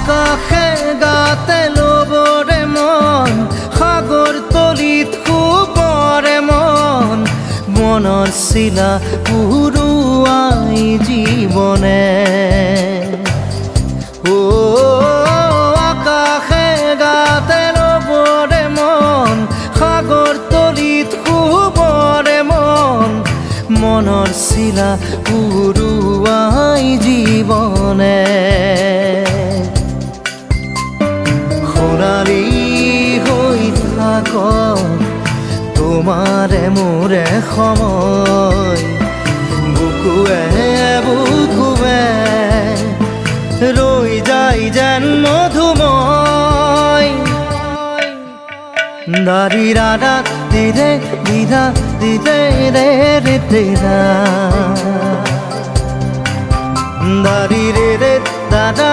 আকাশে গাতে ল'বৰে মন সাগৰ তলিত শুবৰে মন মনৰ চিলা উৰুৱাই জীৱনে আকাশে গাতে ল'বৰে মন সাগৰ তলিত শুবৰে মন মনৰ চিলা উৰুৱাই জীৱনে সোণালী হৈ থাকক তোমাৰে মোৰে সময় বুকুৱে বুকুৱে ৰৈ যায় যেন মধুময় দাৰি ৰাধা দিৰে দিধা দিৰে ৰে ৰে তেৰা দাৰি ৰে ৰে দাদা